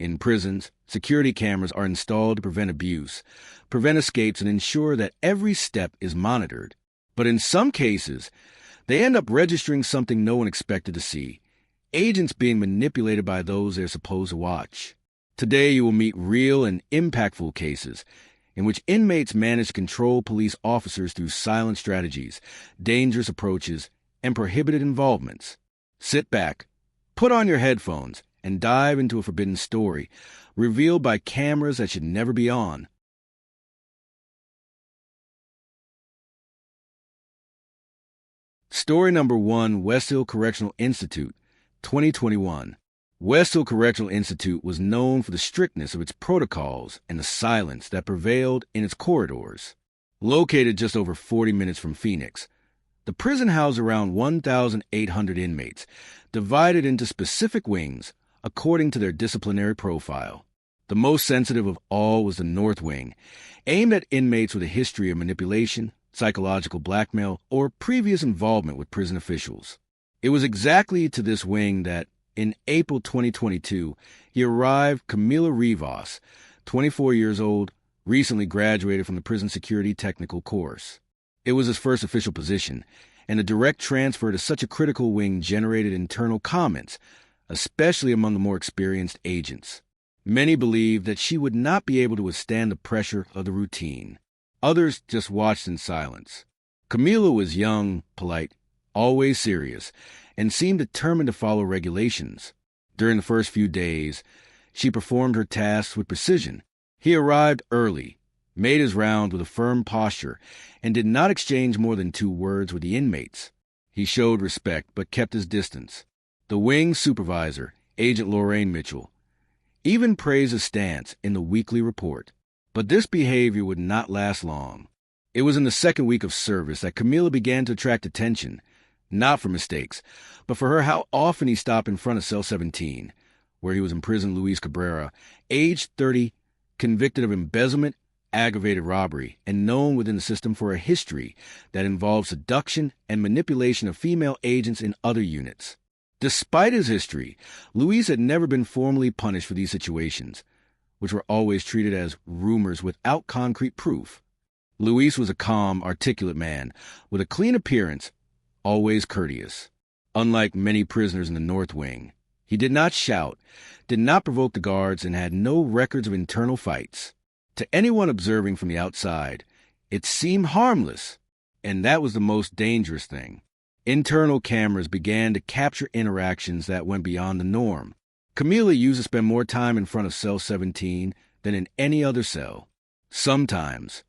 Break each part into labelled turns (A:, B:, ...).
A: In prisons, security cameras are installed to prevent abuse, prevent escapes, and ensure that every step is monitored. But in some cases, they end up registering something no one expected to see: agents being manipulated by those they're supposed to watch. Today you will meet real and impactful cases in which inmates manage to control police officers through silent strategies, dangerous approaches, and prohibited involvements. Sit back, put on your headphones, and dive into a forbidden story revealed by cameras that should never be on. Story number 1, West Hill Correctional Institute, 2021. West Hill Correctional Institute was known for the strictness of its protocols and the silence that prevailed in its corridors. Located just over 40 minutes from Phoenix, the prison housed around 1,800 inmates, divided into specific wings according to their disciplinary profile. The most sensitive of all was the North Wing, aimed at inmates with a history of manipulation, psychological blackmail, or previous involvement with prison officials. It was exactly to this wing that, in April 2022, he arrived Camila Rivas, 24 years old, recently graduated from the Prison Security Technical course. It was his first official position, and a direct transfer to such a critical wing generated internal comments, especially among the more experienced agents. Many believed that she would not be able to withstand the pressure of the routine. Others just watched in silence. Camila was young, polite, always serious, and seemed determined to follow regulations. During the first few days, she performed her tasks with precision. He arrived early, made his rounds with a firm posture, and did not exchange more than 2 words with the inmates. He showed respect, but kept his distance. The wing supervisor, Agent Lorraine Mitchell, even praised his stance in the weekly report. But this behavior would not last long. It was in the second week of service that Camila began to attract attention, not for mistakes, but for how often he stopped in front of cell 17, where he was imprisoned Luis Cabrera, aged 30, convicted of embezzlement, aggravated robbery, and known within the system for a history that involved seduction and manipulation of female agents in other units. Despite his history, Luis had never been formally punished for these situations, which were always treated as rumors without concrete proof. Luis was a calm, articulate man with a clean appearance, always courteous. Unlike many prisoners in the North Wing, he did not shout, did not provoke the guards, and had no records of internal fights. To anyone observing from the outside, it seemed harmless, and that was the most dangerous thing. Internal cameras began to capture interactions that went beyond the norm. Camila used to spend more time in front of cell 17 than in any other cell. Sometimes,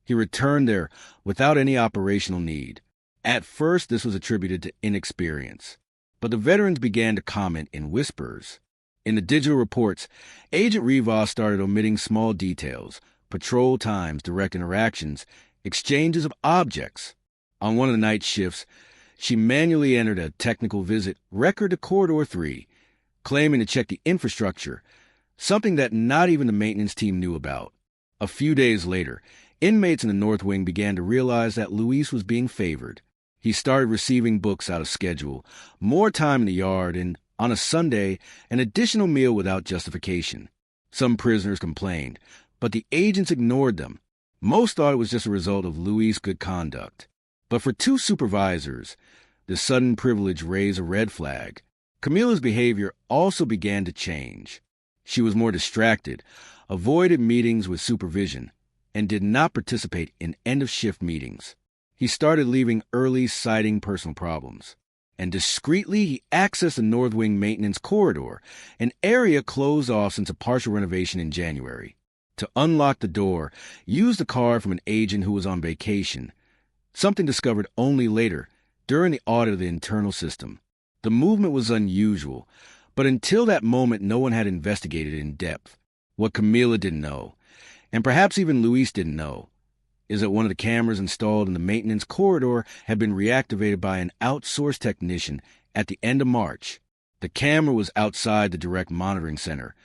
A: he returned there without any operational need. At first, this was attributed to inexperience, but the veterans began to comment in whispers. In the digital reports, Agent Rivas started omitting small details: patrol times, direct interactions, exchanges of objects. On one of the night shifts, she manually entered a technical visit record to Corridor 3, claiming to check the infrastructure, something that not even the maintenance team knew about. A few days later, inmates in the North Wing began to realize that Luis was being favored. He started receiving books out of schedule, more time in the yard, and, on a Sunday, an additional meal without justification. Some prisoners complained, but the agents ignored them. Most thought it was just a result of Luis' good conduct. But for 2 supervisors, this sudden privilege raised a red flag. Camila's behavior also began to change. She was more distracted, avoided meetings with supervision, and did not participate in end-of-shift meetings. He started leaving early, citing personal problems. And discreetly, he accessed the North Wing maintenance corridor, an area closed off since a partial renovation in January. To unlock the door, used a card from an agent who was on vacation, something discovered only later, during the audit of the internal system. The movement was unusual, but until that moment no one had investigated it in depth. What Camila didn't know, and perhaps even Luis didn't know, is that one of the cameras installed in the maintenance corridor had been reactivated by an outsourced technician at the end of March. The camera was outside the direct monitoring center,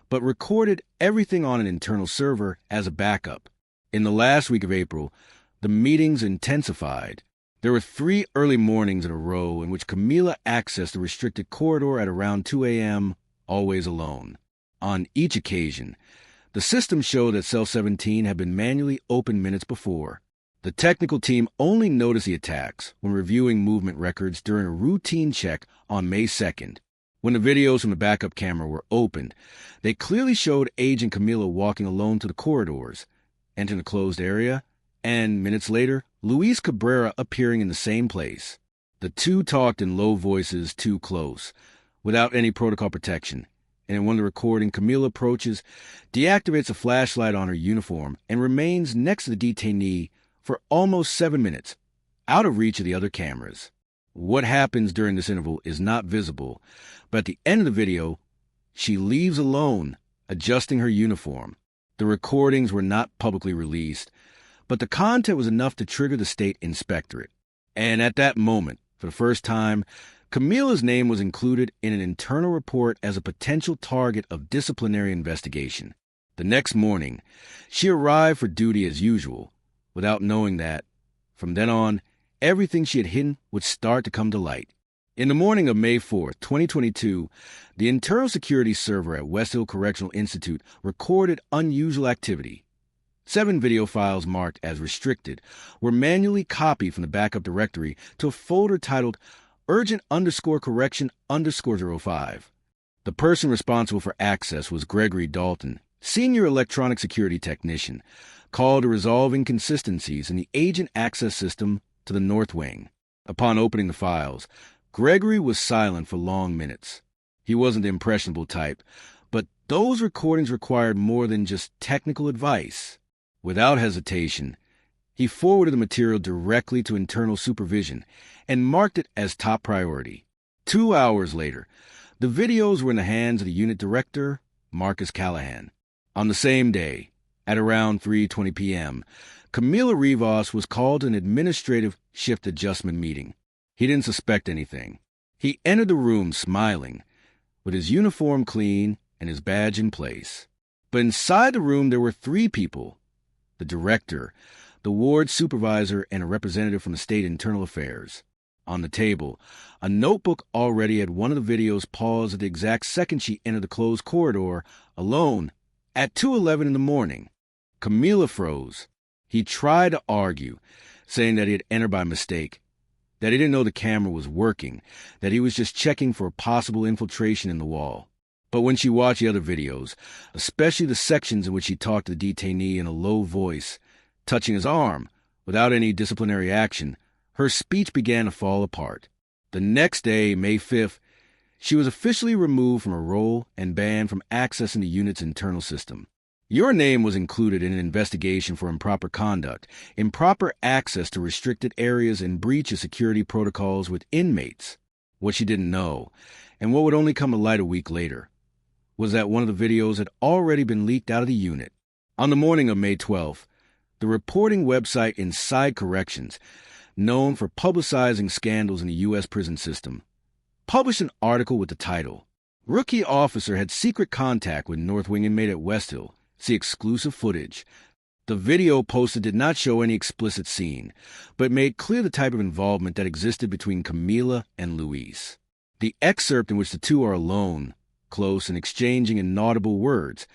A: but recorded everything on an internal server as a backup. In the last week of April, the meetings intensified. There were 3 early mornings in a row in which Camila accessed the restricted corridor at around 2 a.m., always alone. On each occasion, the system showed that cell 17 had been manually opened minutes before. The technical team only noticed the attacks when reviewing movement records during a routine check on May 2nd. When the videos from the backup camera were opened, they clearly showed Agent Camila walking alone to the corridors, entering the closed area, and minutes later, Luis Cabrera appearing in the same place. The two talked in low voices too close, without any protocol protection, and in one of the recordings, Camila approaches, deactivates a flashlight on her uniform, and remains next to the detainee for almost 7 minutes, out of reach of the other cameras. What happens during this interval is not visible, but at the end of the video, she leaves alone, adjusting her uniform. The recordings were not publicly released, but the content was enough to trigger the state inspectorate. And at that moment, for the first time, Camila's name was included in an internal report as a potential target of disciplinary investigation. The next morning, she arrived for duty as usual, without knowing that, from then on, everything she had hidden would start to come to light. In the morning of May 4th, 2022, the internal security server at West Hill Correctional Institute recorded unusual activity. 7 video files marked as restricted were manually copied from the backup directory to a folder titled Urgent_Correction_05. The person responsible for access was Gregory Dalton, Senior Electronic Security Technician, called to resolve inconsistencies in the agent access system to the North Wing. Upon opening the files, Gregory was silent for long minutes. He wasn't the impressionable type, but those recordings required more than just technical advice. Without hesitation, he forwarded the material directly to internal supervision and marked it as top priority. 2 hours later, the videos were in the hands of the unit director, Marcus Callahan. On the same day, at around 3:20 p.m., Camila Rivas was called to an administrative shift adjustment meeting. He didn't suspect anything. He entered the room smiling, with his uniform clean and his badge in place. But inside the room there were 3 people: the director, the ward supervisor, and a representative from the state internal affairs. On the table, a notebook already had one of the videos paused at the exact second she entered the closed corridor, alone, at 2:11 in the morning. Camila froze. He tried to argue, saying that he had entered by mistake, that he didn't know the camera was working, that he was just checking for a possible infiltration in the wall. But when she watched the other videos, especially the sections in which he talked to the detainee in a low voice, touching his arm, without any disciplinary action, her speech began to fall apart. The next day, May 5th, she was officially removed from her role and banned from accessing the unit's internal system. Your name was included in an investigation for improper conduct, improper access to restricted areas, and breach of security protocols with inmates. What she didn't know, and what would only come to light a week later, was that one of the videos had already been leaked out of the unit. On the morning of May 12th, the reporting website Inside Corrections, known for publicizing scandals in the U.S. prison system, published an article with the title, "Rookie Officer Had Secret Contact with North Wing Inmate at West Hill. See exclusive footage." The video posted did not show any explicit scene, but made clear the type of involvement that existed between Camila and Luis. The excerpt in which the two are alone, close, and exchanging inaudible words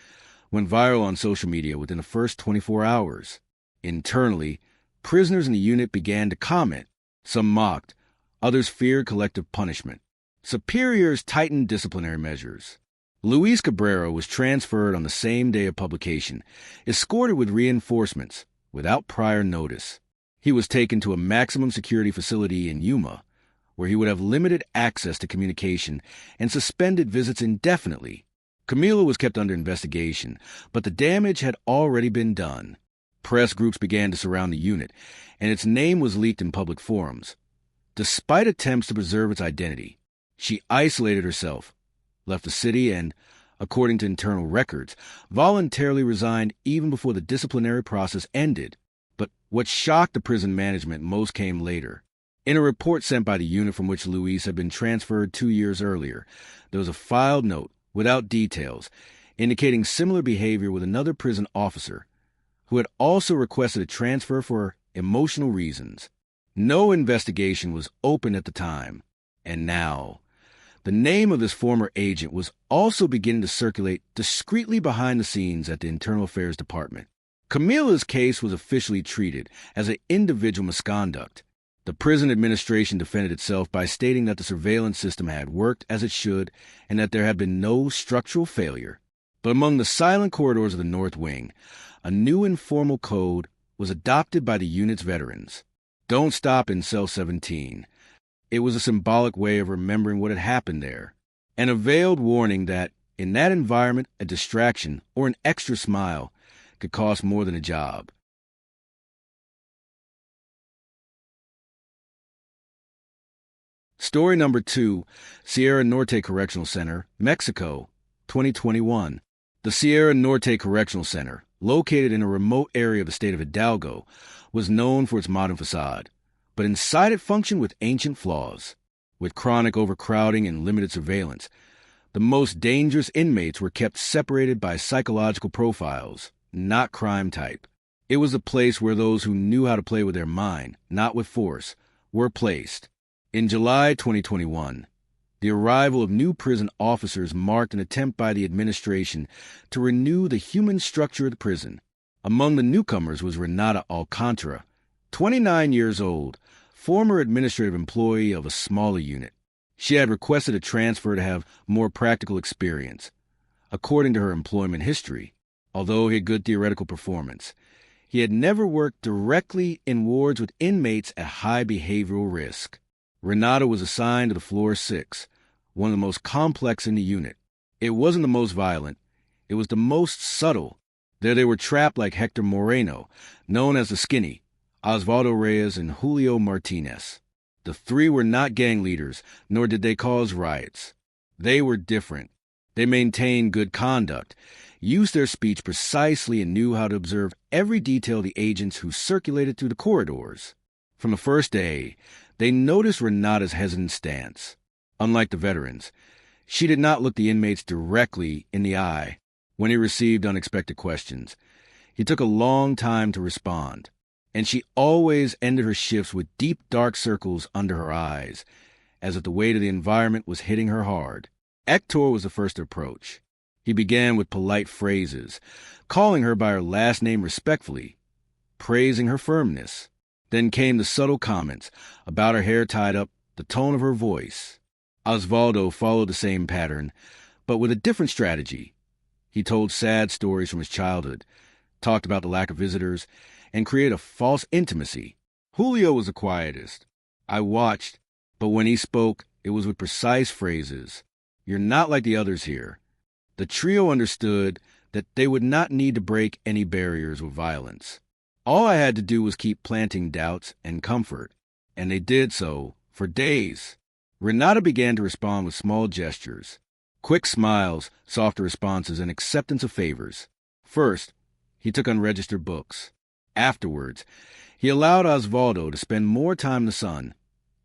A: went viral on social media within the first 24 hours. Internally, prisoners in the unit began to comment. Some mocked, others feared collective punishment. Superiors tightened disciplinary measures. Luis Cabrera was transferred on the same day of publication, escorted with reinforcements, without prior notice. He was taken to a maximum security facility in Yuma, where he would have limited access to communication and suspended visits indefinitely. Camila was kept under investigation, but the damage had already been done. Press groups began to surround the unit, and its name was leaked in public forums. Despite attempts to preserve its identity, she isolated herself, left the city, and, according to internal records, voluntarily resigned even before the disciplinary process ended. But what shocked the prison management most came later. In a report sent by the unit from which Luis had been transferred 2 years earlier, there was a filed note, without details, indicating similar behavior with another prison officer, who had also requested a transfer for emotional reasons. No investigation was opened at the time, and now The name of this former agent was also beginning to circulate discreetly behind the scenes at the Internal Affairs Department. Camila's case was officially treated as an individual misconduct. The prison administration defended itself by stating that the surveillance system had worked as it should and that there had been no structural failure. But among the silent corridors of the North Wing, a new informal code was adopted by the unit's veterans. Don't stop in cell 17. It was a symbolic way of remembering what had happened there, and a veiled warning that, in that environment, a distraction or an extra smile could cost more than a job. Story number 2, Sierra Norte Correctional Center, Mexico, 2021. The Sierra Norte Correctional Center, located in a remote area of the state of Hidalgo, was known for its modern facade, but inside it functioned with ancient flaws. With chronic overcrowding and limited surveillance, the most dangerous inmates were kept separated by psychological profiles, not crime type. It was a place where those who knew how to play with their mind, not with force, were placed. In July 2021, the arrival of new prison officers marked an attempt by the administration to renew the human structure of the prison. Among the newcomers was Renata Alcantara, 29 years old, former administrative employee of a smaller unit. She had requested a transfer to have more practical experience. According to her employment history, although he had good theoretical performance, he had never worked directly in wards with inmates at high behavioral risk. Renata was assigned to the floor 6, one of the most complex in the unit. It wasn't the most violent. It was the most subtle. There they were trapped like Hector Moreno, known as the Skinny, Osvaldo Reyes, and Julio Martinez. The three were not gang leaders, nor did they cause riots. They were different. They maintained good conduct, used their speech precisely, and knew how to observe every detail of the agents who circulated through the corridors. From the first day, they noticed Renata's hesitant stance. Unlike the veterans, she did not look the inmates directly in the eye when he received unexpected questions. He took a long time to respond, and she always ended her shifts with deep dark circles under her eyes, as if the weight of the environment was hitting her hard. Hector was the first to approach. He began with polite phrases, calling her by her last name respectfully, praising her firmness. Then came the subtle comments about her hair tied up, the tone of her voice. Osvaldo followed the same pattern, but with a different strategy. He told sad stories from his childhood, talked about the lack of visitors, and created a false intimacy. Julio was the quietest. I watched, but when he spoke, it was with precise phrases. You're not like the others here. The trio understood that they would not need to break any barriers with violence. All I had to do was keep planting doubts and comfort, and they did so for days. Renata began to respond with small gestures, quick smiles, softer responses, and acceptance of favors. First, he took unregistered books. Afterwards, he allowed Osvaldo to spend more time in the sun,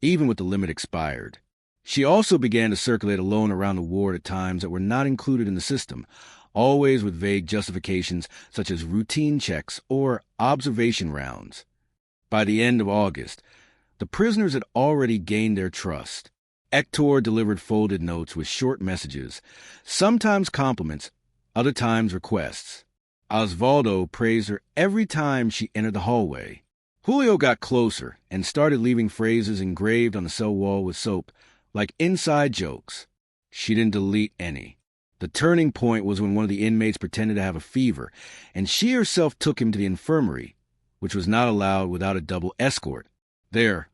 A: even with the limit expired. She also began to circulate alone around the ward at times that were not included in the system, always with vague justifications such as routine checks or observation rounds. By the end of August, the prisoners had already gained their trust. Hector delivered folded notes with short messages, sometimes compliments, other times requests. Osvaldo praised her every time she entered the hallway. Julio got closer and started leaving phrases engraved on the cell wall with soap, like inside jokes. She didn't delete any. The turning point was when one of the inmates pretended to have a fever, and she herself took him to the infirmary, which was not allowed without a double escort. There,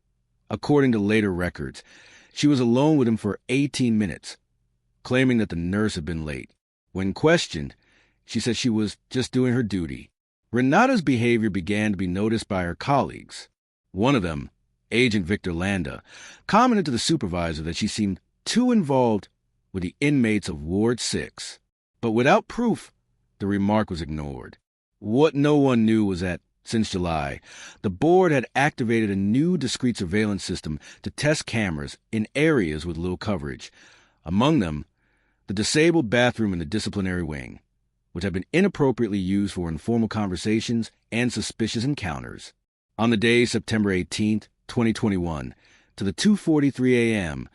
A: according to later records, she was alone with him for 18 minutes, claiming that the nurse had been late. When questioned, she said she was just doing her duty. Renata's behavior began to be noticed by her colleagues. One of them, Agent Victor Landa, commented to the supervisor that she seemed too involved with the inmates of Ward 6. But without proof, the remark was ignored. What no one knew was that, since July, the board had activated a new discrete surveillance system to test cameras in areas with little coverage. Among them, the disabled bathroom in the disciplinary wing, which had been inappropriately used for informal conversations and suspicious encounters. On the day September 18, 2021, to the 2:43 a.m.,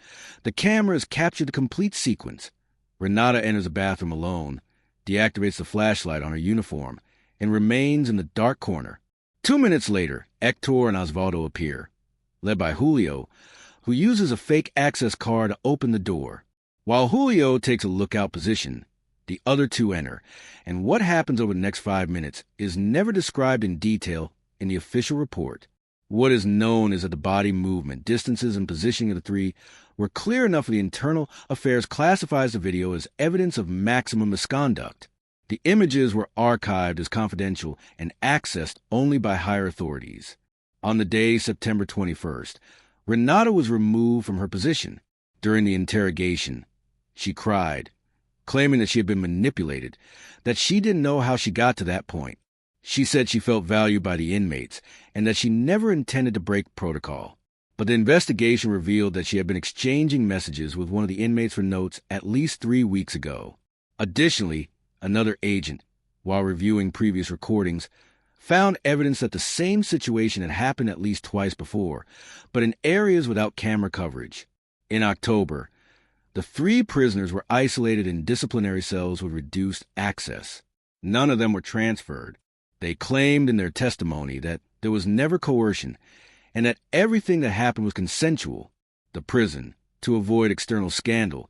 A: the cameras captured the complete sequence. Renata enters the bathroom alone, deactivates the flashlight on her uniform, and remains in the dark corner. 2 minutes later, Hector and Osvaldo appear, led by Julio, who uses a fake access card to open the door. While Julio takes a lookout position, the other two enter, and what happens over the next 5 minutes is never described in detail in the official report. What is known is that the body movement, distances, and positioning of the three were clear enough for the Internal Affairs classifies the video as evidence of maximum misconduct. The images were archived as confidential and accessed only by higher authorities. On the day, September 21st, Renata was removed from her position. During the interrogation, she cried, claiming that she had been manipulated, that she didn't know how she got to that point. She said she felt valued by the inmates and that she never intended to break protocol. But the investigation revealed that she had been exchanging messages with one of the inmates for notes at least 3 weeks ago. Additionally, another agent, while reviewing previous recordings, found evidence that the same situation had happened at least twice before, but in areas without camera coverage. In October, the 3 prisoners were isolated in disciplinary cells with reduced access. None of them were transferred. They claimed in their testimony that there was never coercion and that everything that happened was consensual. The prison, to avoid external scandal,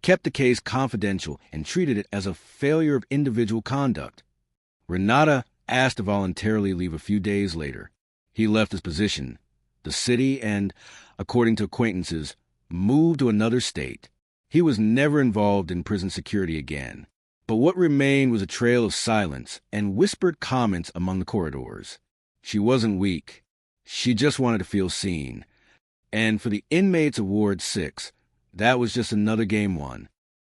A: kept the case confidential and treated it as a failure of individual conduct. Renata asked to voluntarily leave a few days later. He left his position, the city, and, according to acquaintances, moved to another state. He was never involved in prison security again. But what remained was a trail of silence and whispered comments among the corridors. She wasn't weak. She just wanted to feel seen. And for the Inmates Award 6, that was just another game won.